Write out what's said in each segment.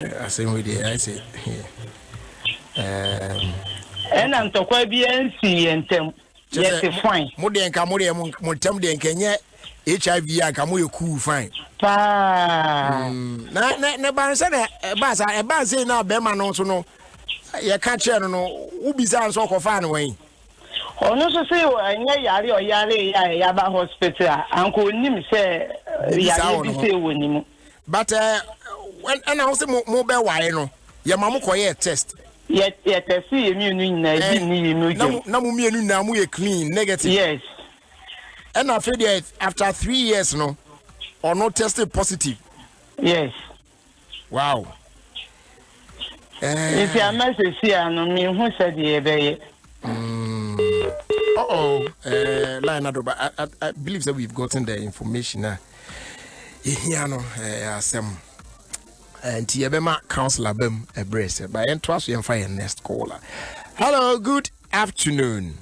I say with the I say. And I'm to quite be NC and them. Yes, fine. Modi and Camodi and Montemdi and Kenya HIV and Camu cool fine. Na bansa basa e bansa na be ma no so no ye ka che no ubisa nso ko fa no wen ono so say anya yare o yare ya ba hospital anko nim say yare bi say woni mu but when and I say mo be ware no ye ma mo koye test ye test ye mi nu na bi ni no na mo mi enu na mo ye clean negative. Yes. And after 3 years no or not tested positive. Yes. Wow. If you message here, no me who said ye be. Line I believe that we've gotten the information now. Here no some and Tiabema Councillor Bem a brace by and twice we fire next caller. Hello, good afternoon.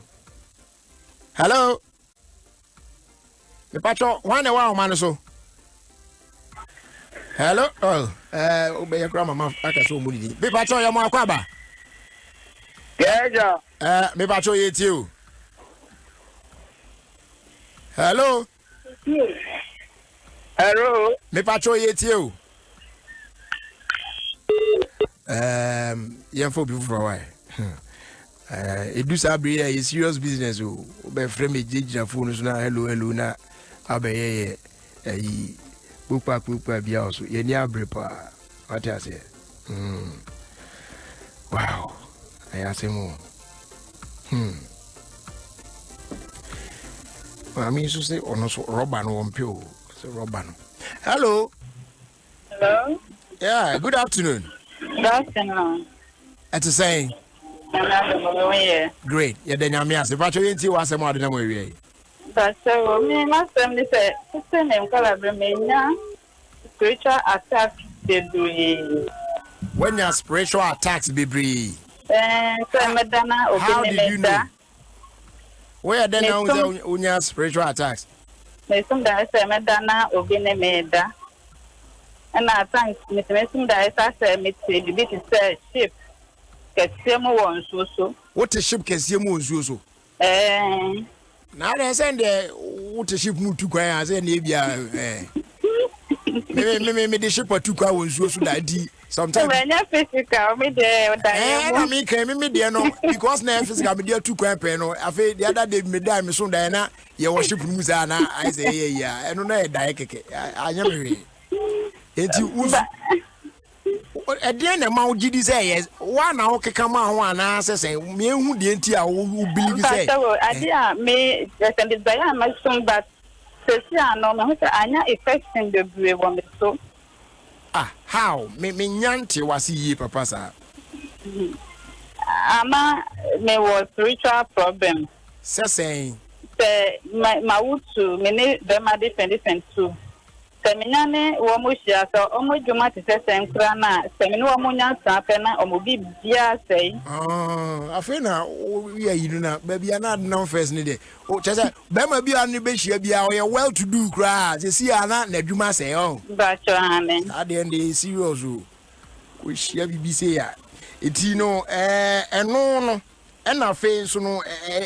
Hello. The patrol one wow man so. Hello. Obey your grandma. I can so many. Be patrol your mom kwaba. Yeah. Me patrol you too. Hello. Hello. Me patrol you too. For people for a while. It do sabi a serious business. Be frame me jija phone so na hello na abe pupa bia also ye ni abrepa what I say. Wow. I say more. I mean so say ono so rubber no pio. So rubber no. Hello. Hello. Yeah, good afternoon. Good afternoon. At saying great. Yeah, then I'm here. But you ain't was more than we. But so me my family say sister name Calabria spiritual attack they do. When your spiritual attacks be bree. How did you know? Where then now unya spiritual attacks? Me some that say medana obine meda. And I thank me some that say me say ship. Kesiemu won so. What a ship kesiemu won so. Now they send the what a ship mu tu kwa ya say na bia me the ship tu kwa won so that di sometimes when you physical me there I mean can me there no because na physical me there tu kwa pe no afi the other day me die me so that na ye worship mu za na I say yeah eno na e die keke anya me enti uzu na ma ugidi say yes one na okeka ma ho ana say me hu de enti a wo believe say so idea me just and desire am so but say no me say anya affection the brave one so how me nyante wasi yi papa sa ama me was spiritual problem say my wutu me ne them are different too. Seminane wo mo hia so omo dwuma te senkra na semine wo mo nyansa pe na omo bibia sei afena we are you na ba bia na no first ni de o chese be ma bia ni be hia bia o well to do kra se si ana na dwuma sei ba cho amen ade ndi serious o we hia bibi sei ya eti no eno no na fe so no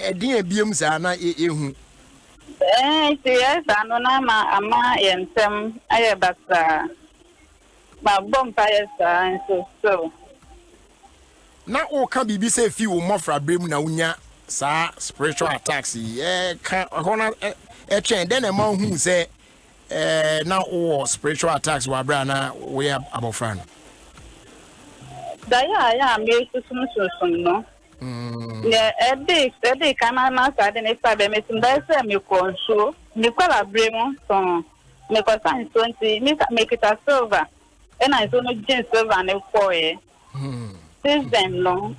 edin abiem sa na ehu yes, I know na ama yentem aye basa ma bomba yes so na o ka bibi say fi wo mofra brem na unya sa spiritual attacks ka hona chen den e ma hu say na o spiritual attacks wa bra na we abofra no da ya me so no yeah, every kana na sa de ne fa be me sim da se me konso me kwala bremo so me ko san 20 me kita silver and I so no gin silver ne ko since then no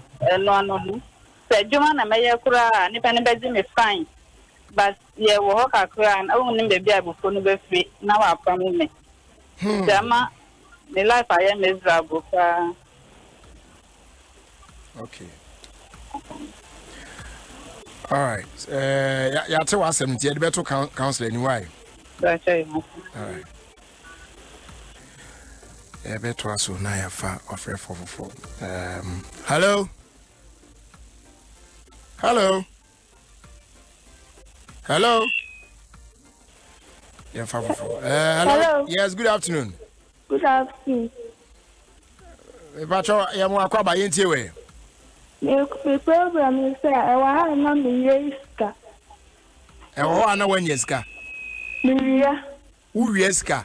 se juma na me ye kura ni pa ne be me fine but ye wo ho ka kura na wo ni be bia bufo no be free na wa pa me jama me life I am miserable okay. All right. Ya tell us something. The better counselor anyway. That's right. All right. beto aso na ya fa ofre fofofo. Hello. Hello. Hello. Yeah, fofofo. Hello. Yes, good afternoon. Good afternoon. Pacho, ya mo akwa ba yentie we. The program is there. I want to know the yeska. Ana wanyeska. Miria. Urieska.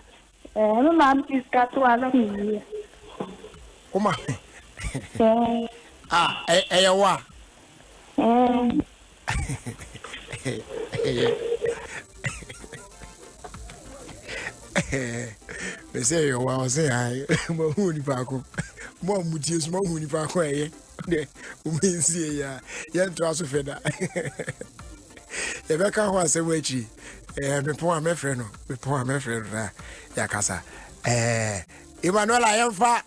No man iska to ana miria. Oma. Wa. They say you wa say I mo hu ni pa ko. Mo mutie so mo hu ni pa ko eye. De o mensie ya. Ye nto aso feda. Ebeka ho asem achi me pon amefre no na ya kasa Emmanuel ayemfa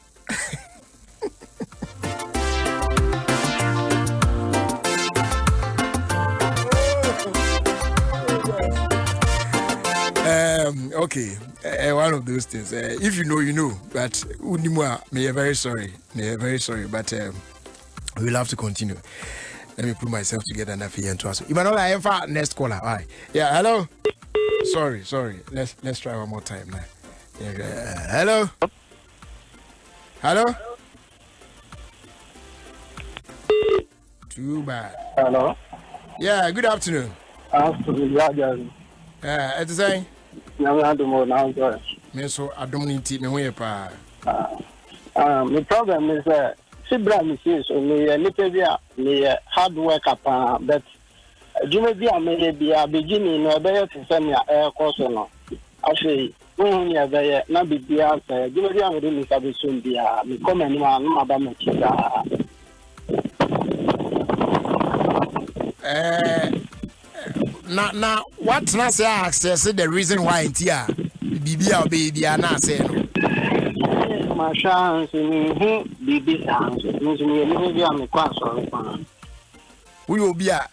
okay, one of those things, if you know, but unimwa me very sorry but we'll have to continue. Let me put myself together and to us. Emmanuel, I am next caller. All right. Yeah, hello. Sorry. Let's try one more time now. Hello. Too bad. Hello. Yeah, good afternoon. Afternoon. It's saying. Adom 106. Me so Adom ninti me ho pa. The problem is Sibra is only a little bit hard work upon, but Jimmy may be a beginning or better to send your air course or not. I say, there not be the answer. Jimmy will soon be a comment Madame Now, what's not say access the reason why it's here? Baby, I not say no. My chance in Bibi sounds. Maybe I'm quite sorry. We will be a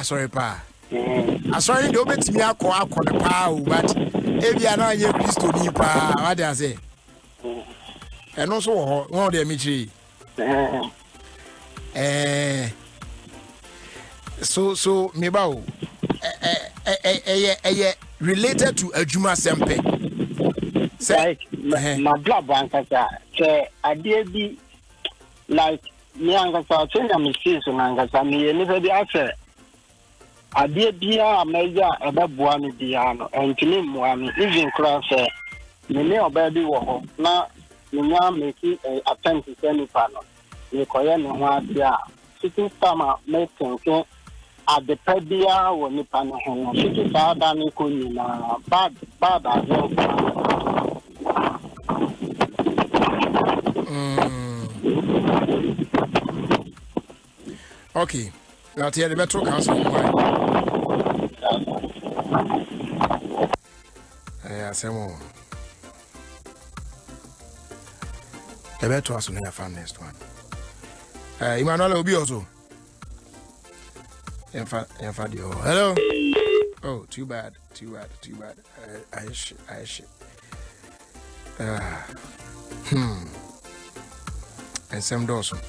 sorry, pa. I saw you don't bet me a call the power, but if you are not your Christo, pa, what do I say? And also, one of them, Michi. So, Mibao, related to Ejuma Sempe. Like my blood bank, I did be like Nyanga change a machine, so Nanga, me never be after. I did be a major about Buani Diano and Tilim one, even cross me baby war. Now, you now making a attempt to send me panel. You call one, yeah, sitting summer making at the Pedia or Nipan, sitting far down in Kunina, bad as well. Okay, now tell the Metro Council. Yeah, some the Metro Council will find next one. Emmanuel will be also. Hello. Oh, too bad. I shit. And some Dawson.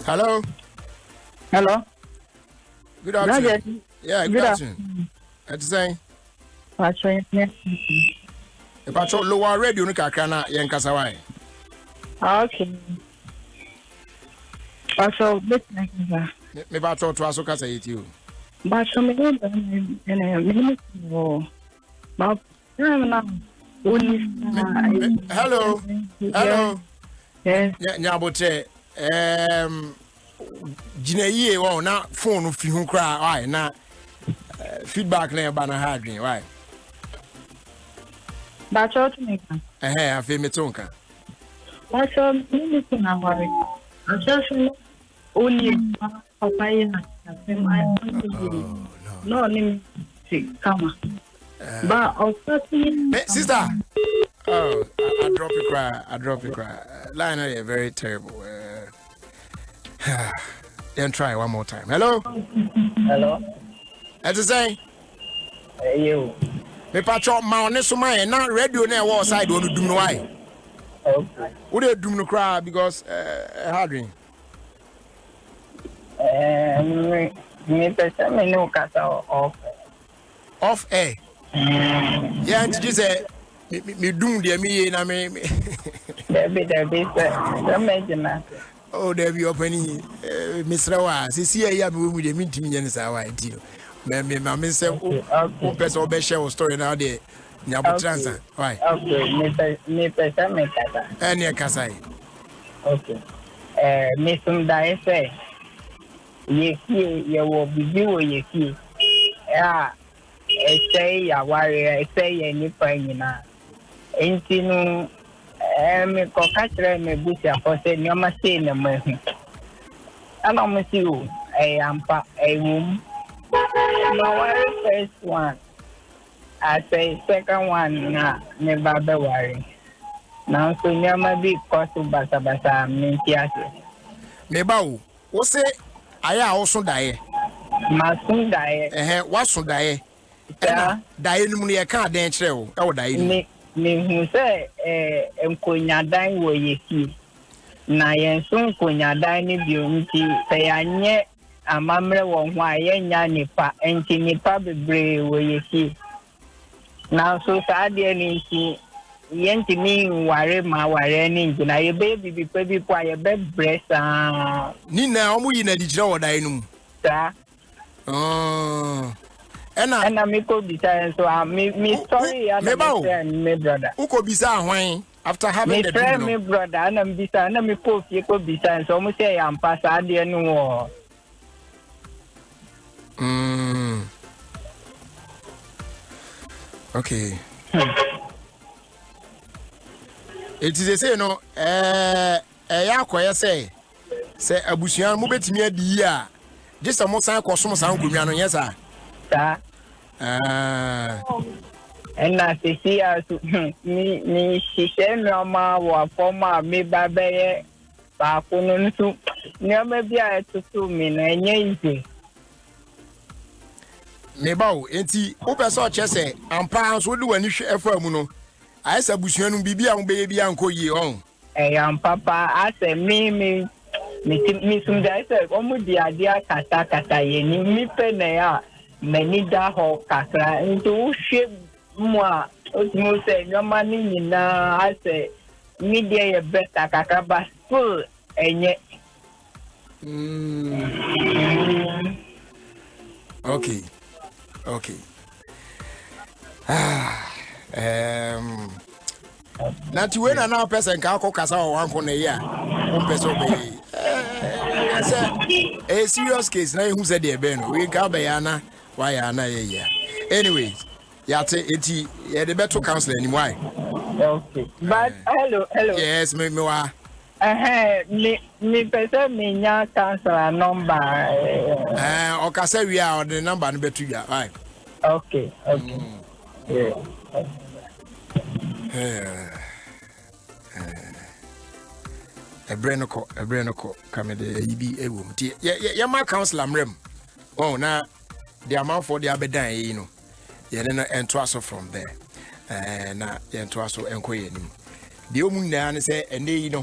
Hello. Good afternoon. Yeah, good afternoon. At saying, if I told lower radio, Nikakana, Yankasawai. Okay. Also, maybe I thought to also say it you. But some hello. Yes. Nyabote Jinaye won na phone fi hu kra why na feedback na ba na hardware why. But what make? Afi metonka. But some minutes na worry. Just only papaya. No, come. But also, sister. Oh, I drop you cry. Line is very terrible. Then try one more time. Hello. Hello. As I say. You. Me patcho ma one so my na radio na e side one dum no why. Okay. What dey dum no cry because hardring. Me person me no kasa Off air. Yeah, and you say me dum dey me na me. There be sir. Imagine. Oh, there be opening Mr. Wa. See here me we dey meet me say why nti. Me say o person be share story now there. Nyabu transa. Why? Okay, me person me kasa. Any kasa. Okay. Me sum dai say. Ye wo bibi wo ye. Ya say ya wari say ye nipa nyina. Enti no me ko katre me busi afose nyoma say na mahu. Ana mo si o ampa wom. No worry first one. I say second one na me baba worry. Now so nyoma bi koso basa me tiase. Me ba wo say aya wo so dae. Ma so dae. Wa so dae. Ja. Dae no mu ne ka den kire wo. E wo dae no. Me hu say enkonya dan wo yeki. Na yen so enkonya dan ni bi nti say anye amamre wo ho ayenya nipa enti nipa bebre wo yeki. Na so sa de ni nti yenti mi ware ma ware ni nti na ye be bibi pe bi kwa ye be bresa. Ni na omu yi na di kire wo dae no mu. Ta. Ena me ko bisa so me story ya me brother. Who ko bisa hwan after having the friend me brother ana me bisa na me ko fie ko bisa so mo say am pass ade no wo. Okay. It is say no ya koye say abusuan mo betimi adi a just mo san kosom san konwa no yesa. And I see us me she said no ma wa former me babe ba kunu nso nyama bia etutu me na enye ize me bawo enti wo pese o chese ampa so de wani hwe efa mu no ayesa busuan no bibia wo beye bia nko yi on am papa ase me sum dai se omu di adia kata ye ni mi pe na ya many da ho kakra nto hwe mu a otumo se nyoma ni nyina ase media ye better kakra ba full enye. Okay. Na ti we na na person ka ko kasa o wanko na ya o person be a serious case na who said e be no we ka be ya na why ya na ya anyway ya te eti ya the better counselor ni why. Okay, but hello yes me wa me person me nya counselor number o ka say we are the number no betu ya why. Okay. Yeah. Ebrenoko kamede yibi ewum ti ya ma counselor mrem oh na the amount for the abedan yi no ye no ento aso from there na ye ento aso enkoye nim de omu na ne se ene yi no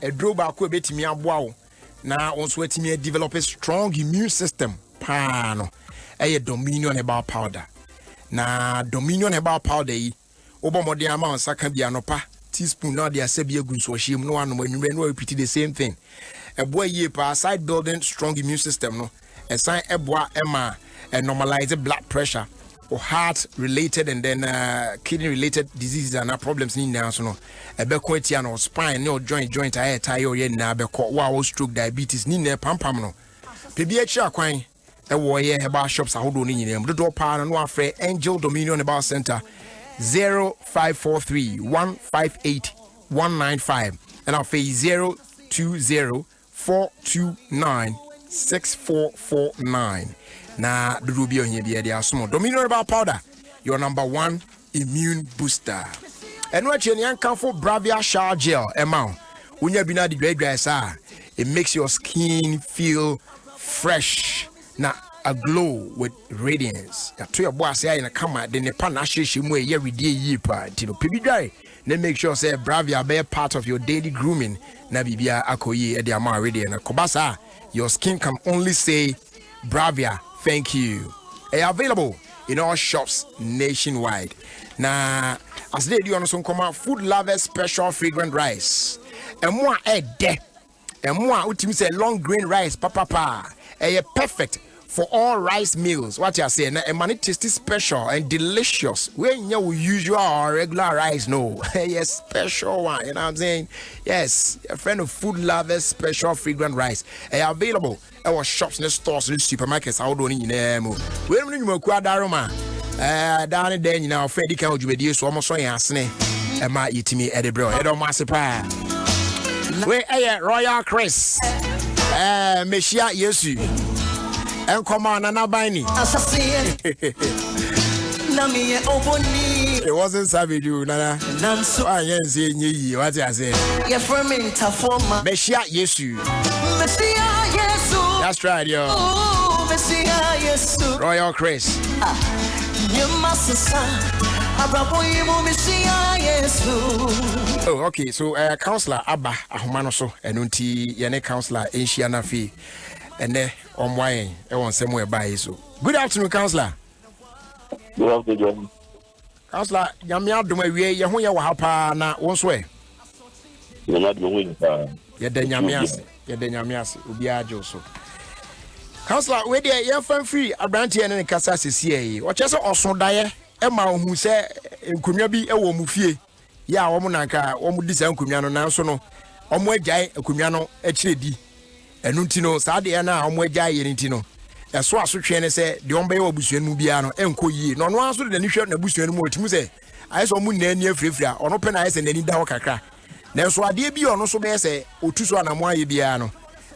edro ba ko betimi aboa wo na onso atimi develop a strong immune system pa no dominion about powder na dominion about powder yi obomode ama onsaka bia no pa teaspoon na dia sabi agunso ohiem no anu anwure no repeat the same thing eboa ye pa side building strong immune system no esan eboa ema normalize blood pressure or heart related and then kidney related diseases and problems ni na so no ebeko atia no spine no joint aye tie or ye na beko wa stroke diabetes ni na pampam no pebi achi akwan ewo ye heba shops ahodo ni nyina mdodo pa no afre Angel Dominion Herbal Center 0543 158 195 and I'll say 020 429 6449 na durubi onye bia dia somo Dominion Herbal Powder, your number one immune booster. And what you can for Bravia shower gel amount unya binadi dry sa it makes your skin feel fresh. Na aglow with radiance. To your boss, I in a camera, then the panache way every day, ye part, you know, Pibidry. Then make sure, say, Bravia be part of your daily grooming. Nabibia Akoye, Ediama ready and a Kobasa. Your skin can only say, Bravia, thank you. Available in all shops nationwide. Now, as they do on some command, food lovers special fragrant rice. And more de. And more ultimate say long grain rice, papa. Perfect for all rice meals. What you are saying, a money tasty special and delicious. When you usual or regular rice, no. Yes, special one. You know what I'm saying? Yes, a friend of food lovers special fragrant rice. Available at our shops and stores and supermarkets. I don't need them. When you go Daroma, down there, you know, Freddie can do with so almost so yasne. And my eating me at the bro. I don't master pie. Where Royal Chris. Meshia Yesu. And come on, and Abani. It wasn't savage, you, Nana. Nanso, I ain't saying ye, what I say. Your fermenta forma. Meshia Yesu. Meshia Yesu. That's right, yo. Meshia Yesu. Royal Chris. You must Oh, okay. So, Councillor Abba Ahumanoso, and Unti Yane Councillor Inshiana Fee, and then on wine, I want somewhere by so. Good afternoon, Councillor. Good afternoon, Councillor. Yamia do my way, Yahuya Wahapa, na one way. You're not going to Yadanyamias, Ubiajo so. Councillor, where they are from free, a branch and Casa CCA, or just also die. Emma who say nkunya bi e wo mufie ya wo monanka wo mudisa nkunya no nanso no omo agyae nkunya no akiredi enu ntino saa de na omo agyae ye ntino eso asotwe ne se de ombe wo busuan mu bia no enko yie no no anso de ni hwe na busuan mu otimu se aye so mu na ni afrefra ono pe na aye se nani da ho kakra nanso ade bi ono so be se otu so anamo aye bia no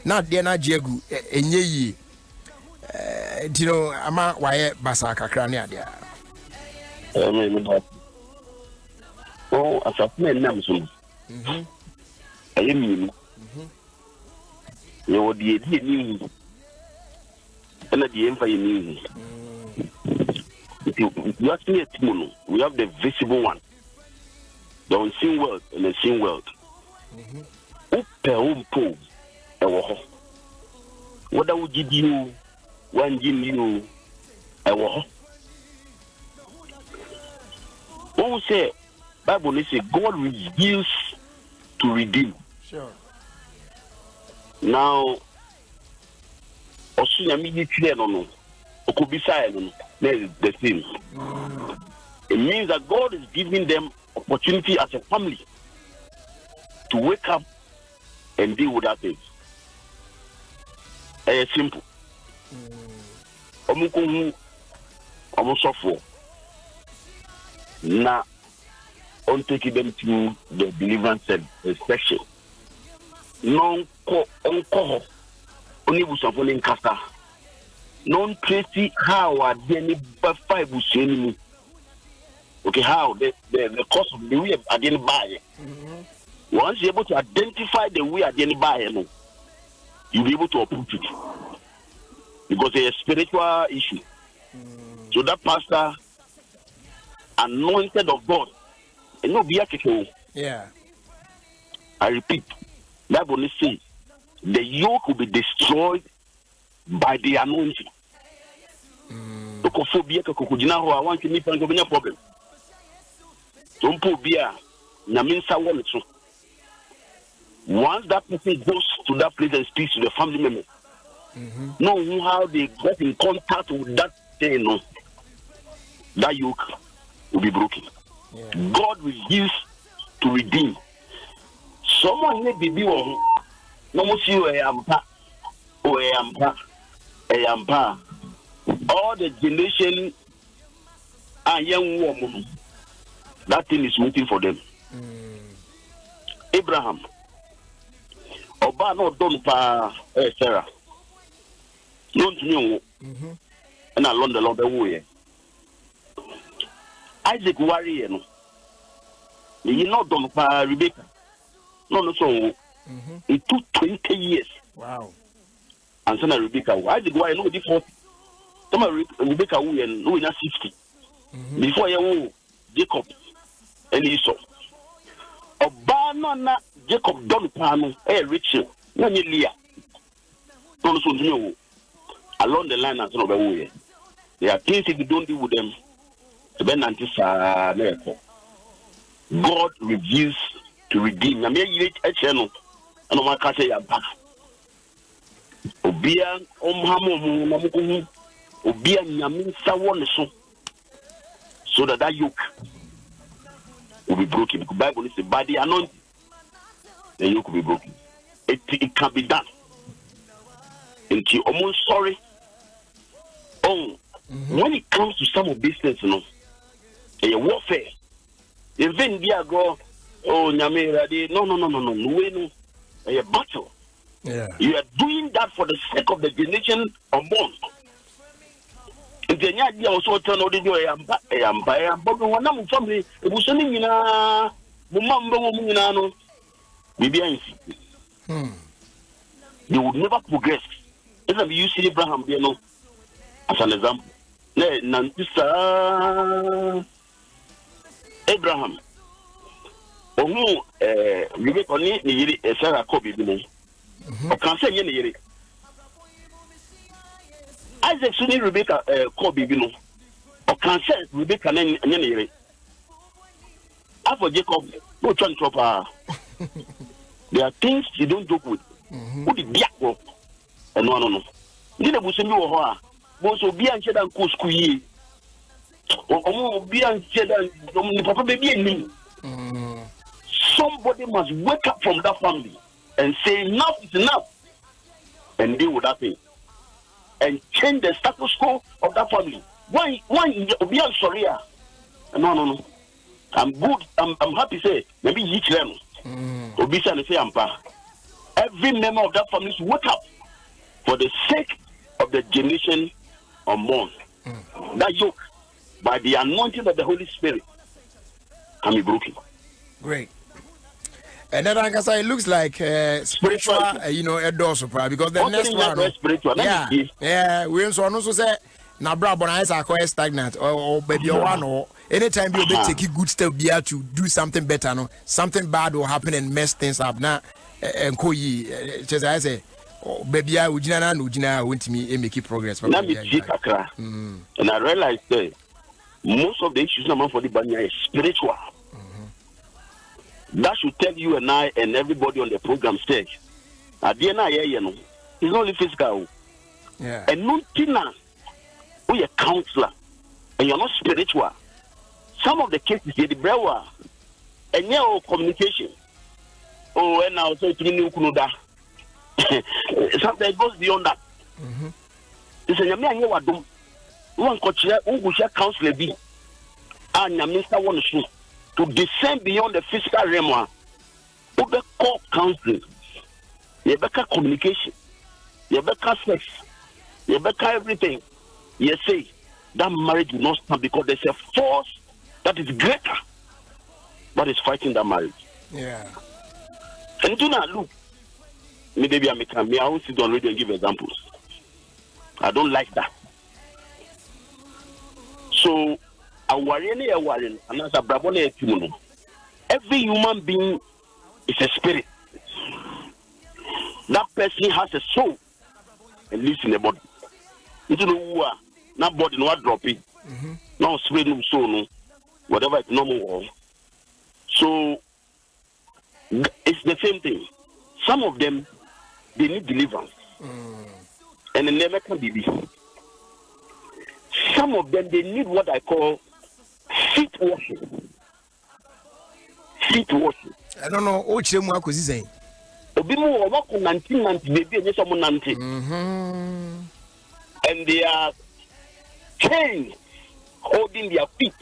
na de na agegu enye yie ntino ama waye basa kakra ne ade Oh, as a man, Namson. I mean, you would be new and at the empire news. You ask me a Timono, we have the visible one, the unseen world and the seen world. What I would give you, one give you, I will. When we say Bible, they say God reveals to redeem. Sure. Now, also, immediately, no, could be silent. That's the thing. It means that God is giving them opportunity as a family to wake up and deal with that thing. It's simple. I'm suffer. Now, on taking them to the deliverance section. Non ko only busafo in kasa. Non tracy how are the five buseni. Okay, how the cost of the way at the buy. Once you're able to identify the way at the buy, you'll be able to approach it. Because it's a spiritual issue. So that pastor anointed of God, and no be a yeah. I repeat, Bible says the yoke will be destroyed by the anointing. I want to meet a problem. Don't put beer, Naminsa one. Once that person goes to that place and speaks to the family member, know how they get in contact with that thing, that yoke will be broken. Yeah. God will use to redeem. Someone may be no more see where I am. All the generation and young woman, that thing is waiting for them. Abraham, Oba no done pa Sarah. Don't know, and I learned a lot of way. Isaac warrior, no. You not done for Rebecca. No, so it took 20 years. Wow. And son of Rebecca, Isaac warrior, no different. Some Rebecca who and 60. Before you Jacob and Esau. Obama Jacob Don Pano, Rachel, Nani Leah. Don't know along the line as no way. There are things if you don't deal with them. God reveals to redeem. I mean, a channel and my cat say back. Obia Mamuku Obia Yamin Sawan so that yoke will be broken. The Bible is by the anointing, the yoke will be broken. It can be done. And you almost sorry. When it comes to some of these things, a warfare. Even dia go, Nyame, no, a battle. Yeah. You are doing that for the sake of the generation unborn. If the idea also turn out to do but when I'm family, it was only you would never progress. If you see Abraham, as an example. Abraham. Rebecca ni Sarah Kobe bino. O kan say ye yere. Isaac suni Rebecca Kobe bino. O kan say Rebecca na ye yere. After Jacob, no try to there are things you don't joke with. Who the biako? No. Ni le busemi wo ho a. Bo be and shed and cool school ye. Be and shed and papa baby and somebody must wake up from that family and say enough is enough and deal with that thing and change the status quo of that family. Why be sorry? No. I'm good. I'm happy say maybe each them. Obisa and say every member of that family should wake up for the sake of the generation unborn. That yoke by the anointing of the Holy Spirit can be broken. Great. And then I can say it looks like spiritual, a dose because the next one, spiritual. Yeah. We also say na bra but I are quite stagnant or baby one or anytime you take a good step be to do something better, no, something bad will happen and mess things up. Now, and just I say. Baby, I would want me make progress. And I realized that most of the issues for the Banya is spiritual. That should tell you and I and everybody on the program stage. At the end, it's only physical. Yeah. And no tina, we a counselor, and you're not spiritual. Some of the cases, the brewer, and your communication. And now so it's new. Something goes beyond that. It's a Yamia Wadum. One coach, counselor B. And Minister one to descend beyond the physical realm. Over call counseling. You better communication. You better sex. You better everything. You say that marriage will not stand because there's a force that is greater that is fighting that marriage. Yeah. And do not look. Maybe I won't sit on radio and give examples. I don't like that. So, and as a every human being is a spirit. That person has a soul and lives in the body. You know who are not body, no dropping, no spirit, no soul, no whatever it's normal. So, it's the same thing. Some of them. They need deliverance. And they never can be. Some of them, they need what I call feet washing. Feet washing. I don't know what you are saying. Obimu work on 1990, maybe and someone 90. And they are chained, holding their feet.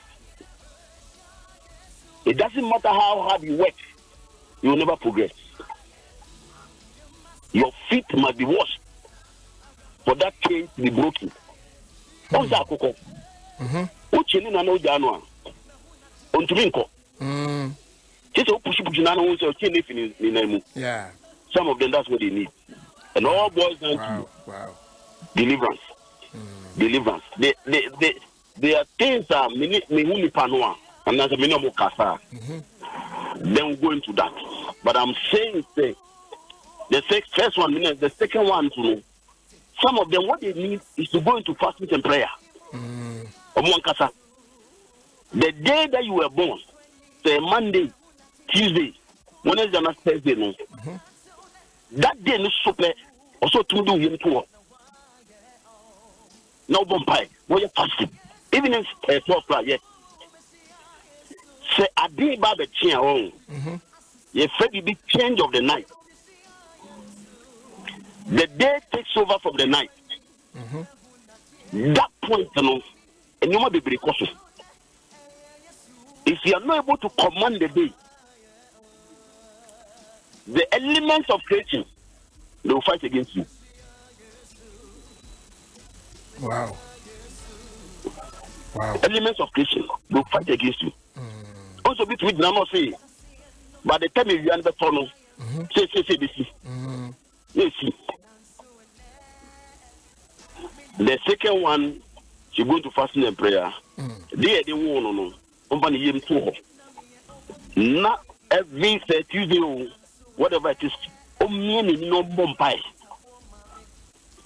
It doesn't matter how hard you work, you will never progress. Your feet must be washed for that chain to be broken. What's that, Coco? What you know, January? On Tuminko. Just a push or chain in them. Yeah. Some of them, that's what they need. And all boys down to deliverance. deliverance. There are things that me panoa and as a minimum kasa. Then we go into that. But I'm saying the first one, the second one to know. Some of them what they need is to go into fasting and prayer. The day that you were born, say Monday, Tuesday, Wednesday, and Thursday, no. That day no super also to do him to work. No bumpy, what you fasting. Even in 12 o'clock, yeah. Say a day by the chair on. You feel the big change of the night. The day takes over from the night. That point, you know, and you must be very cautious. If you are not able to command the day, the elements of creation, they will fight against you. Wow. Elements of creation will fight against you. Also, between Namo say, by the time you are the tunnel, say this. Yes. The second one, she going to fasting and prayer. They won't know. Company him too. Not every Tuesday, whatever it is, no bumpy.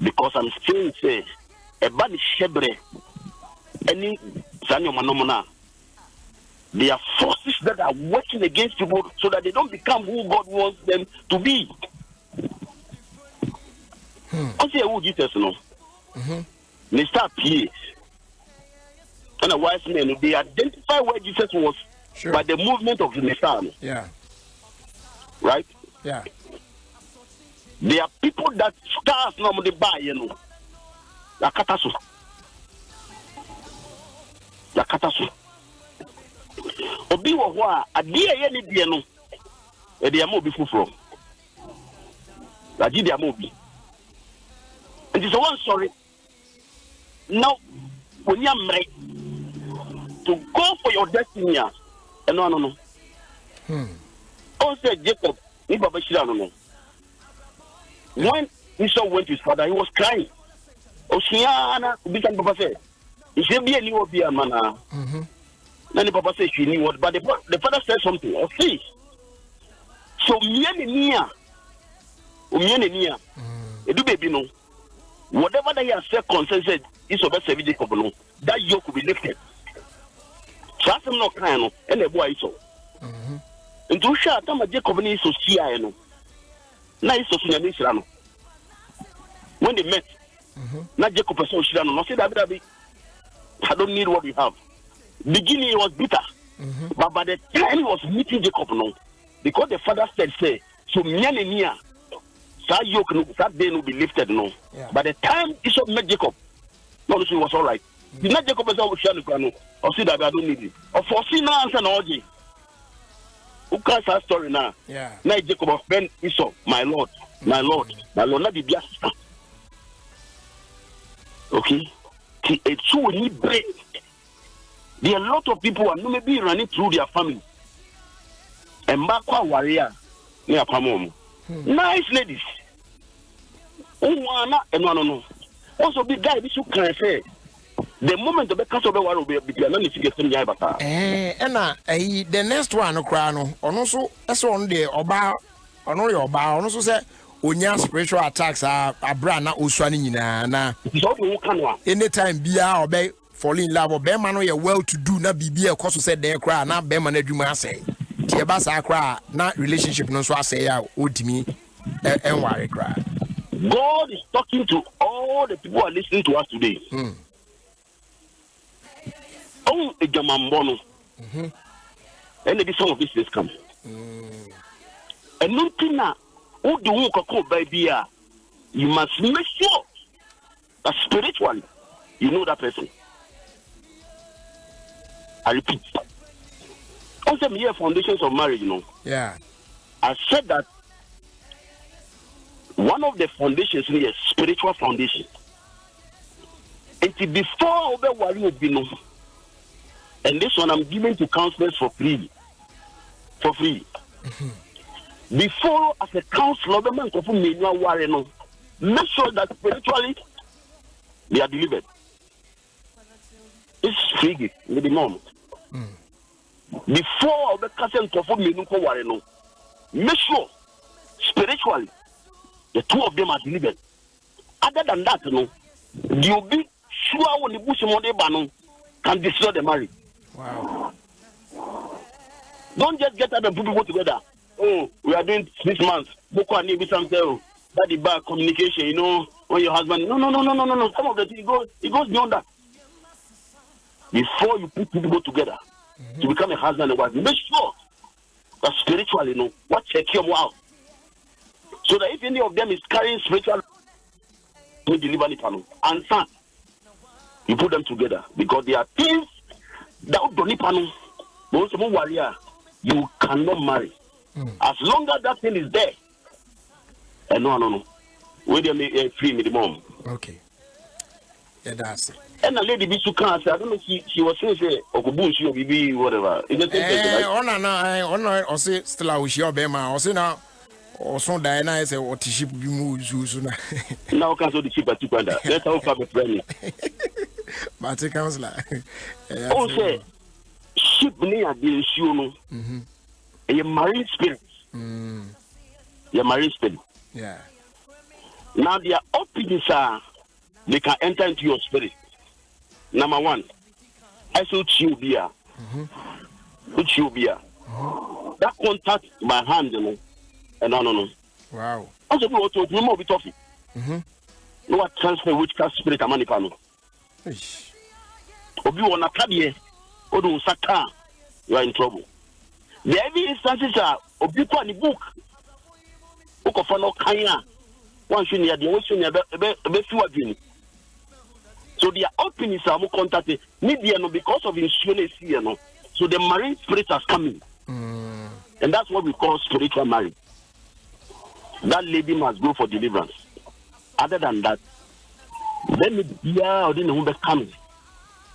Because I'm saying, say, a bad shebre, any Sanyo Manomona. There are forces that are working against people so that they don't become who God wants them to be. I say, who Jesus no? They start PA. And a wise man, they identify where Jesus was by the movement of the Messiah. Yeah. Right? Yeah. There are people that stars normally buy, you know. Lakatasu. Obi wo ho a ade ye ne die no e de am obi fufuro ade de am obi it is one sorry now when you are married to go for your destiny no oh say Jacob ni baba shira no when Esau went to his father he was crying Oceana bi kan papa say he say bi ani obi amana then the papa says she knew what, but the father said something. Oh, see. So Miania, it do baby no. Whatever they have said, concern said, it's about 7 days of no. That yoke will be lifted. So I'm not crying, and the boy so. And to shout, I'm a Jacob is so see I know. Now it's so soon. When they met, not Jacob so Shirano, not say that I don't need what we have. Beginning he was bitter, but by the time he was meeting Jacob, no, because the father said, "Say, so Miania, that yoke, that day will be lifted." No, by the time Esau met Jacob, no, it was all right. Did not Jacob say, "No, or see that I don't need it." Or foresee now answer no Oji. Who can't that story now? Yeah. Now Jacob offend Esau, my lord, not the biasa. Okay, it's so we need break. There are a lot of people who may be running through their family. And Makwa warrior near Pamom. Nice ladies. No. Also, be guy, this you can say. The moment the castle will be none if you get some yabata. The next one, Crano, on also, that's on the Oba, on your bar, on also said, Unya spiritual attacks are brana Uswani na. Anytime Bia obey. Fall in love or Beman you well to do not be a cause said there cry not Beman Eduma say. Tiabasa cry not relationship no so I say out to me and worry cry. God is talking to all the people who are listening to us today. Oh, a Jamambono. And maybe some of this is come. And nothing now, who do you call baby? You must make sure that spiritually you know that person. I repeat. Also, mere foundations of marriage, you know. Yeah. I said that one of the foundations is spiritual foundation. And before Obe Wari Obino, and this one I'm giving to counselors for free. Before, as a counselor, the man of make sure that spiritually they are delivered. 3 minimum. Before the cousin perform meaningful worry, no. Make sure spiritually the two of them are delivered. Other than that, no, you'll be sure when the bush money ban can destroy the marriage. Wow. Don't just get up and put people together. Oh, we are doing 6 months. Boko and Nibi something. That is bad communication, you know, when your husband. No. Some of the things it goes beyond that. Before you put people together to become a husband and wife, make sure that spiritually, you know, what check you out. So that if any of them is carrying spiritual, to deliver the panel and son, you put them together because there are things that don't need panel. Most of warrior, you cannot marry as long as that thing is there. And no. Wait a minute, free minimum. Okay. Yeah, that's it. And a lady be so can't say, I don't know, she was saying, Okubushi or BB, whatever. It's the same thing, right? Or say, still, I wish your bema, or say now, or so Diana is a what ship you move sooner. Now, cancel the ship at 200. Let's all come a friend. But it comes like, oh, say, ship near the issue, and your marine spirit. Your marine spirit. Yeah. Now, their openings are, they can enter into your spirit. Number one, I saw Chubia. That contact my hand, you know, and no. Wow. Also, we want to remove it off it. No what transfer witchcraft spirit and manipano. Obi on a cabinet, Odo Saka, you are in trouble. The every instances are Obi on the book. Book of no Kanya. One should near the ocean, a bit few again. So they are opening some contact media because of insurance here, no. So the marine spirit has coming. And that's what we call spiritual marriage. That lady must go for deliverance. Other than that, then the coming.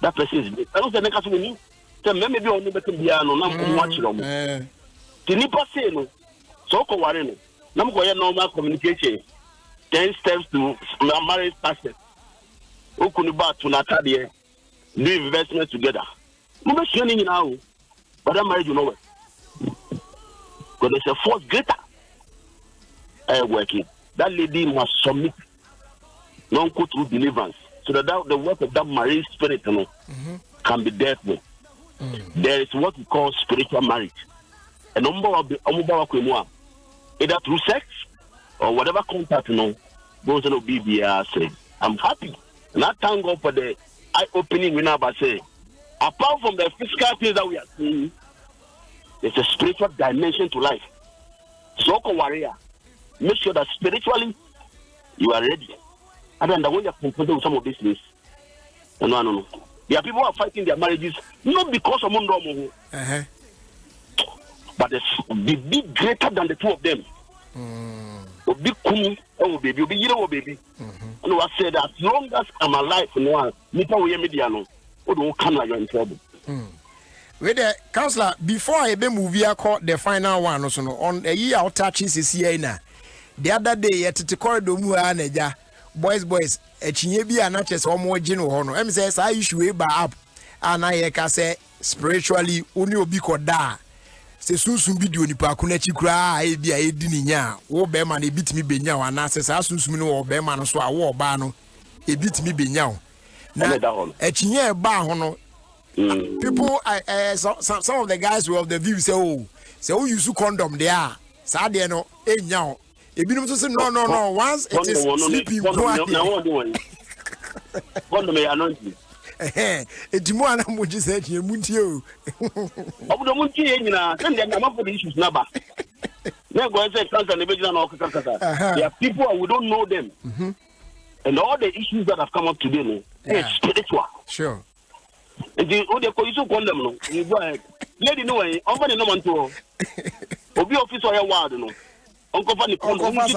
That person is big. I don't say next week. Maybe only better be no watch them. The nipa say no. So ko ware no. Nam go normal communication. 10 steps to marriage success. Okuniba to Natalia, do investment together. No be sharing now, but that marriage you know what? Because there's a force greater working. That lady must submit, don't go through deliverance, so that the work of that marine spirit, you know, can be dealt with. There is what we call spiritual marriage, a number of the either through sex or whatever contact, you know, goes to be say, I'm happy. And I thank God for the eye-opening we now say. Apart from the physical things that we are seeing, there's a spiritual dimension to life. So, warrior, make sure that spiritually you are ready. And then when you're confronted with some of these things, no. There are people who are fighting their marriages not because of Mundo, but the big greater than the two of them. Big kumi, baby. And I said, as long as I'm alive, no, you're in trouble. With the counselor, before I be movie, I call the final one also on a year out touches is here now. The other day at the corridor, boys, a chinyebi and not just one more general honor. M says I issue up, and I can say spiritually only obi koda. Se sunsun bi di onipa kunachi kura e bia e di nya wo be ma na ebitimi benya wa na se sa sunsun no wo be ma no so a wo ba no ebitimi benya wo na achinye ba ho no people some of the guys were of the view say oh use condom there sa de no enya wo ebinom so say no once it is sleeping condom e anointing Etimu ana moji say tie muntie o. Obudo muntie nyina send them am for the issues naba. Na go say cancer na bejina na okaka. There are people we don't know them. And all the issues that have come up today no, it's spiritual. Sure. And the o de ko isu condom no, you go ahead. Lady no way, over the no man to. Obi officer ya ward no. Onko fa ni condom. No.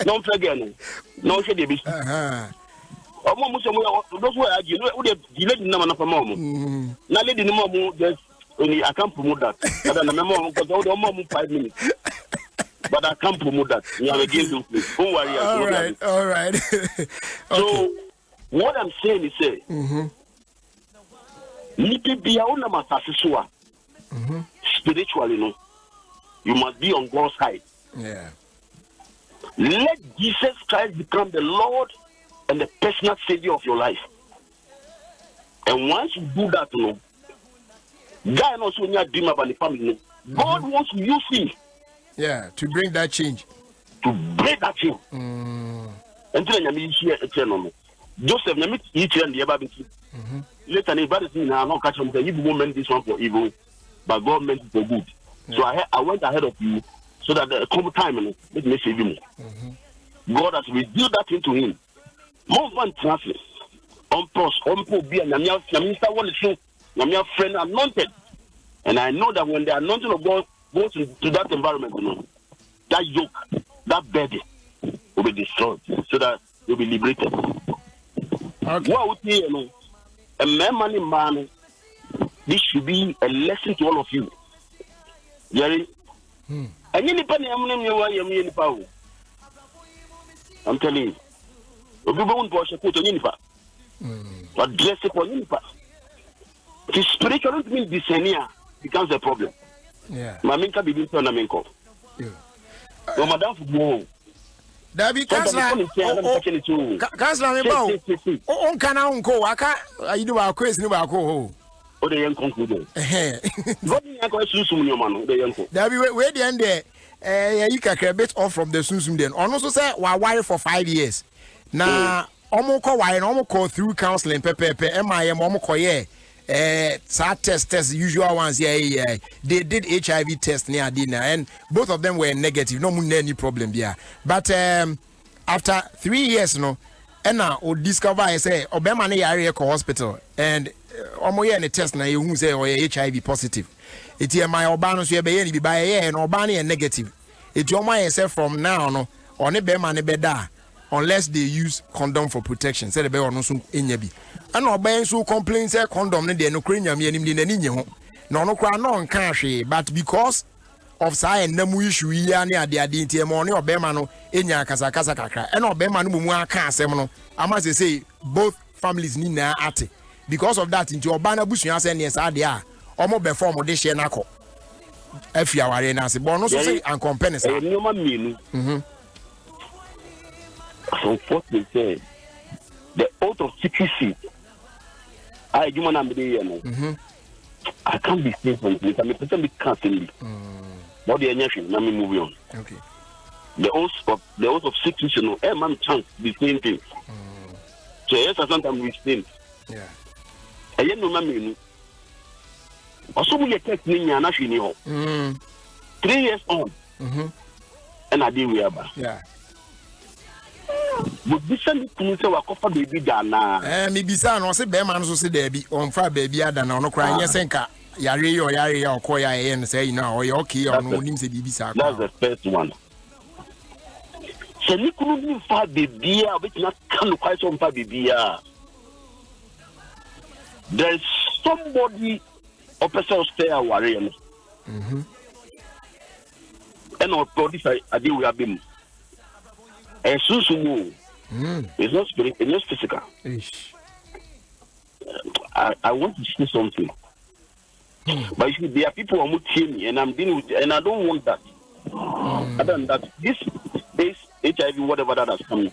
No forget no. No she dey be. Those who are you know the lady number for mom. Now lady no mom just only I can't promote that. I don't remember because I don't mom 5 minutes. But I can't promote that. You have again do please. Don't worry. All right. So what I'm saying is Nipi biya una masasiswa. Spiritually, no. You must be on God's side. Yeah. Let Jesus Christ become the Lord and the personal savior of your life. And once you do that, no, God also when you dream about the family, God wants to use him. Yeah, to bring that change. To break that change. Until you hear a channel. Joseph, you meet each and the other. Later, anybody saying, I'm not catching them. You meant this one for evil, but God meant it for good. Yeah. So I went ahead of you so that the come time, let me save him. God has revealed that into him. More fun transfer. On pros, on po be and Minister one is so, your friend anointed. And I know that when the anointing of God goes into that environment, that yoke, that burden will be destroyed so that you'll be liberated. Okay. What would you a man, this should be a lesson to all of you. Jerry, and any penny I'm telling you, people won't wash a coat on Unifa. But dress it for Unifa. The spiritual don't mean discernier becomes a problem. Yeah. Maminka begins to Namenko. No, Madame Fubo. Dabi Kansla, on can uncle, I can't. I do our quiz, no, I'll go. Oh, the young conclusion. Dabi, where the end there? You can get a bit off from the Susum then. Also say, why wire for 5 years. Now, almost call through counseling, Pepe, MIM, almost test usual ones. Yeah. They did HIV test near dinner, and both of them were negative. No any problem there. But after 3 years, and now we discover I say Obama ne area hospital, and omo any test na you say or HIV positive. It's my Obama so be by and Obama negative. It's your mind say from now no on Obama ne beda unless they use condom for protection. Say the be no so enyabi. And Obama so complain say condom ne de no krenya me anim de nani nye ho. No kra no nka hwe, but because of say namu issue ya ne ade ntie mo ne Obama no enya kasa kakra. And Obama no mu aka asem no ama say both families ni na ate. Because of that into Obama busuya say ne sa de a omo be form de hye na ko afia ware na se bo no so say an compare sa so what they say the oath of secrecy I human am dey I can't be safe from this. I mean, be canceling. But the energy, let me move on. Okay. The oath of secrecy, no, man chance the same thing. So yes, sometimes we think. Yeah. I no man. Also, we take me and actually 3 years on. And I did we are. Yeah. But this one to say what cover baby dana. Maybe say no say be man so say there be on fa baby adana no cry yes enka yare or koya and say now or okay or no nim say bibi sa. That's the first one. So ni kunu ni fa baby a bit not can quite on fa baby a. There's somebody or person stay a warrior. And or this I deal we have been. And Susu, it's not spirit, it's not physical. I want to say something. But you see, there are people who are me and I'm dealing with, and I don't want that. Other than that, this HIV, whatever that has come.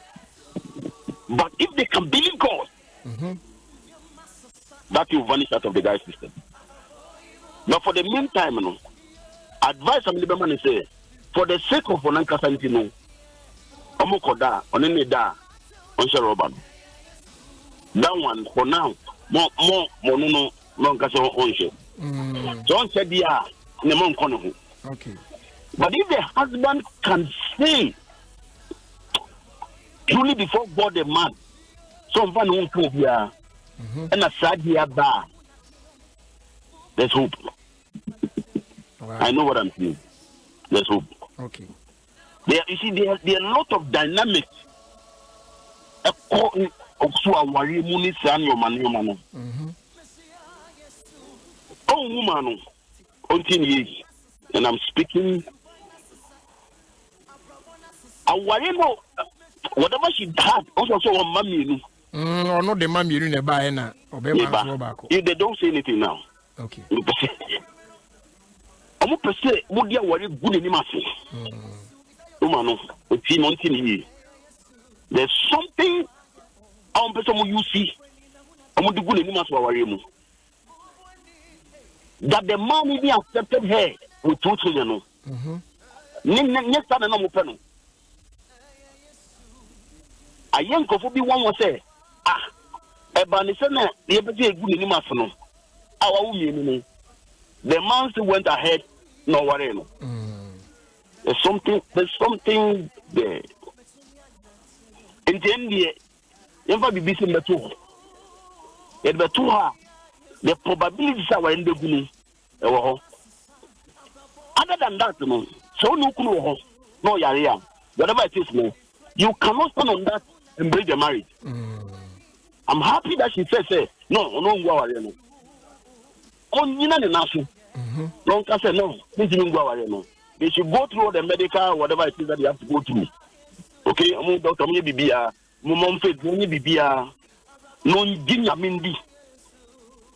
But if they can believe God, that will vanish out of the guy's system. Now, for the meantime, advice I'm the say, for the sake of Onanka, Omokoda, Oneneda, Onsharoban. That one for now, more, no, Casso Onshe. So on said, yeah, Nemon Konohu. Okay. But if the husband can say, truly before God the man, some fun won't prove here, and a sad here bar, there's hope. Wow. I know what I'm saying. There's hope. Okay. There, you see, there are a lot of dynamics. Oh, woman, and I'm speaking. Whatever she had, also on mommy. Or not the man you in a buy na if they don't say anything now. Okay. I'm per se would you worry good in massive. There's something I'm person you see. I'm going to good in massive that the man even accepted her with 2 children. Next time I'm open. I young could be one was say, a banisana, the ability good in massive. Our women. The man still went ahead, no worry. There's something there. In the end, you never be busy in the two. In the two, the probabilities are in the beginning. Other than that, so no clue, no yaria. Whatever it is, you cannot stand on that and break the marriage. I'm happy that she says, no, worry. On Nina and Nasu. Don't say no, this is no. They should go through the medical, whatever it is that they have to go through. Okay, I'm Dr. Bibia, Mumon Faith, Bibia, no Mindi.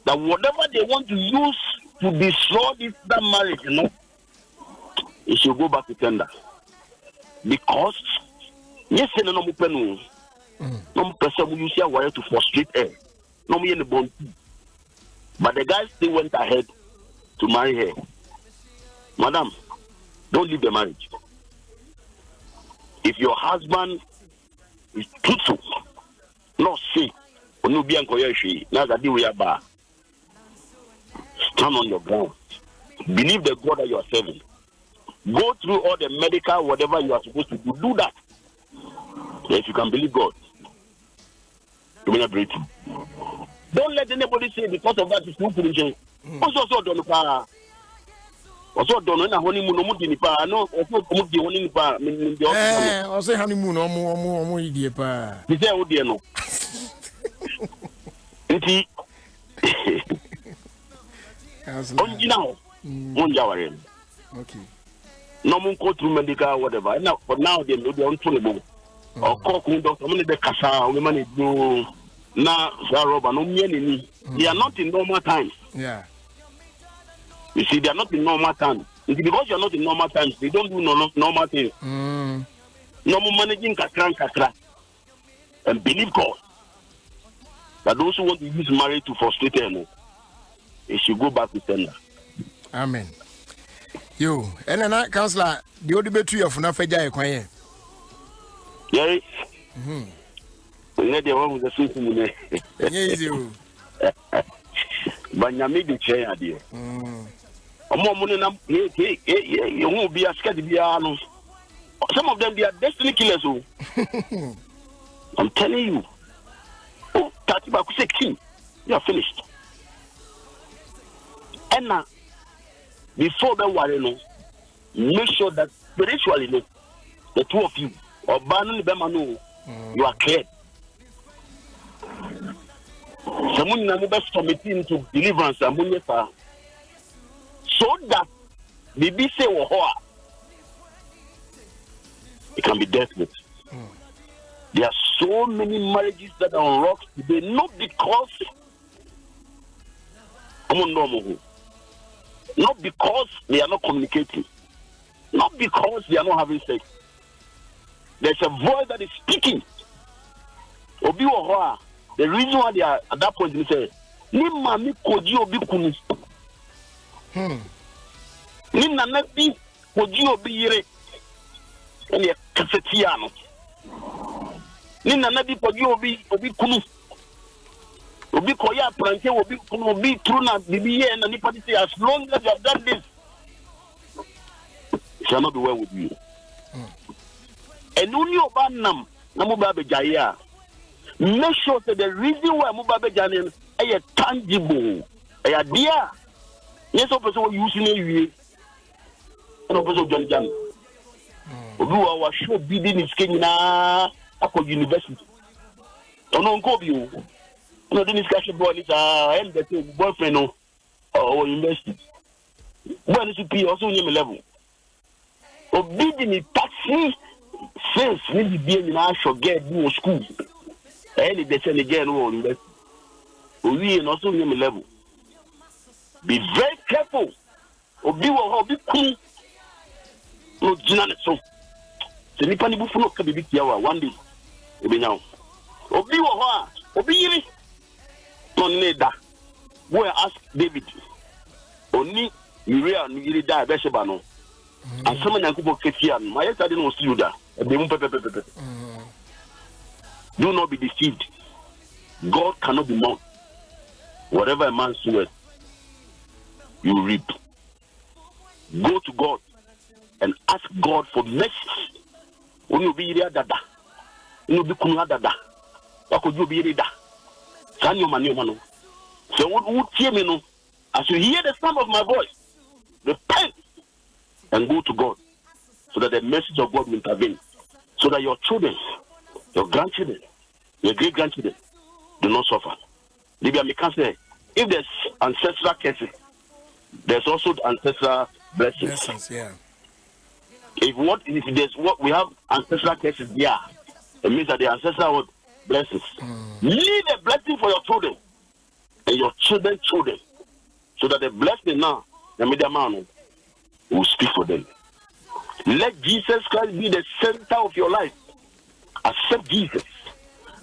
That whatever they want to use to destroy that marriage, it should go back to tender. Because, yes, no person will use your wire to frustrate her. No me in the bone. But the guy still went ahead to marry her. Madam, don't leave the marriage. If your husband is truthful, not sick, now that we are stand on your ground. Believe the God that you are serving. Go through all the medical, whatever you are supposed to do. Do that. If you can believe God, you will not break him. Don't let anybody say because of that it's not finishing. Also done na honeymoon no mudi ni pa no also mudi honey ni pa also honeymoon omo idie pa. Bi say wo die no. Nti onjina ho. Monja ware. Okay. No mun go through medical whatever. Now for now they no dey on to the or call doctor mo dey kasa we man do na Zaroba no me. They are not in normal times. Yeah. You see, they are not in normal times. Because you are not in normal times, they don't do normal things. Normal managing kakra. And believe God that those who want to use marriage to frustrate them, they should go back to sender. Amen. Yo, and then counselor, the old debate of Nafeja Equine. Yeah. The one with the system. But you made the chair, dear. You won't be a scared. Some of them, they are destiny killers. I'm telling you. Oh, Tatiba say king. You are finished. And now, before the war, make sure that spiritually, the two of you, or Banan Bemano, you are cleared. Someone na mobile committee to deliverance so that the say it can be dealt with. There are so many marriages that are on rocks today, not because they are not communicating, not because they are not having sex. There's a voice that is speaking. The reason why they are at that point, they say, Ni mami koji obi kunu. Ni nanabi koji obi yire. Ni kasetiano. Ni nanabi koji obi kunu. Obi koya pranke obi kunu obi truna bibi ye na nipa say as long as you have done this, it shall not be well with you. And only obanam na mo ba bejaya. Make sure that the reason why Mubabe Janin is tangible. Idea. Yes, person using it. And person John Jan. Who are sure bidding is Kenya at university. Don't go you. No, the discussion boy is a boyfriend or university. When is it also in level? Bidding is taxi since maybe being in our get school. Any they send again on that. We and also name level. Be very careful. Obi wo be cool. No jinane so. Se nipa ni bufu no ka bibi tiawa one day. Obi nyaw. Obi wo ho a, obi yiri. No neda. Go ask David. Oni Uriah ni yiri da be sheba no. And some nyankubo ketia no. My yesterday no see you da. Be mu pepe. Do not be deceived. God cannot be mocked. Whatever a man soweth, you reap. Go to God and ask God for mercy. When you be here, dada, you be kuna dada. What could you be here? Can you man? So what would hear me no? As you hear the sound of my voice, repent and go to God, so that the message of God will intervene, so that your children, your grandchildren, your great grandchildren do not suffer. Libya, me can say, if there's ancestral curses, there's also ancestral blessings. Yeah. If there's what we have ancestral curses, yeah, it means that the ancestral blessings. Leave a blessing for your children and your children's children, so that the blessing now, the media man will speak for them. Let Jesus Christ be the center of your life. Accept Jesus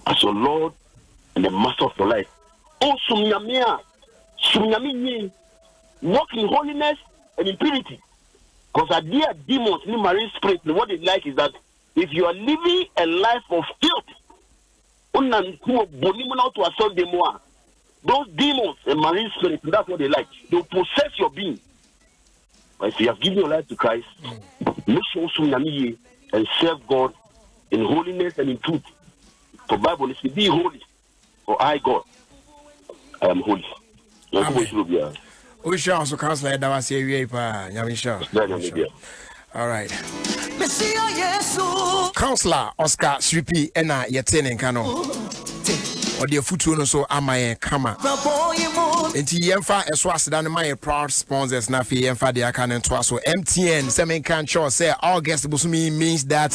as your Lord and the Master of your life. Oh, walk in holiness and in purity. Because our dear demons, in marine spirits, what they like is that if you are living a life of filth, those demons and marine spirits, that's what they like. They'll possess your being. But if you have given your life to Christ, make sure and serve God in holiness and in truth. The Bible is to be holy, for I, God, I am holy. Amen. We shall also counselor that was here. All right. Counselor Oscar Sripi Ena Yetene Kano. Or the futu so amaye kama. Enti yemfa eso aseda my proud sponsors na fi yemfa de aka nto so MTN semen can sure say August busumi means that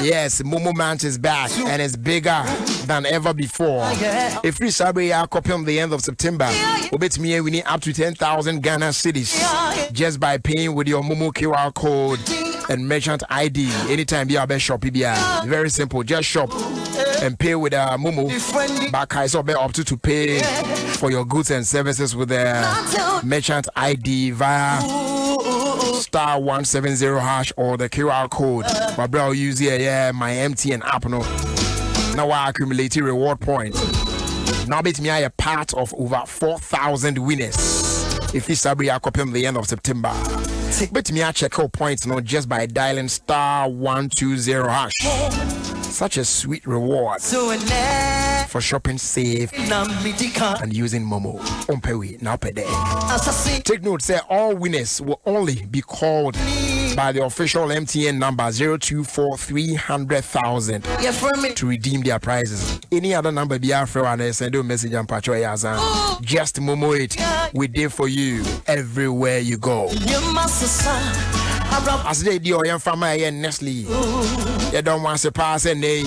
yes, Momo Mount is back and it's bigger than ever before. If we celebrate our copy on the end of September, we need up to 10,000 Ghana cedis just by paying with your Momo QR code and merchant ID anytime you are shop. Very simple, just shop and pay with a Momo. Back I saw up to pay for your goods and services with the merchant ID via star 170 hash or the QR code. My bro use here my MTN app no. Now I accumulate reward points. Now bet me I a part of over 4,000 winners. If you celebrate a copy at the end of September, bet me I check out points no just by dialing star 120 hash. Such a sweet reward for shopping safe and using Momo. Now per day. Take note, say all winners will only be called by the official MTN number 024-300,000 to redeem their prizes. Any other number be after and send a message and patch your yazan. Just Momo it. We did for you everywhere you go. As they do, your family and Nestle. You don't want to pass a name.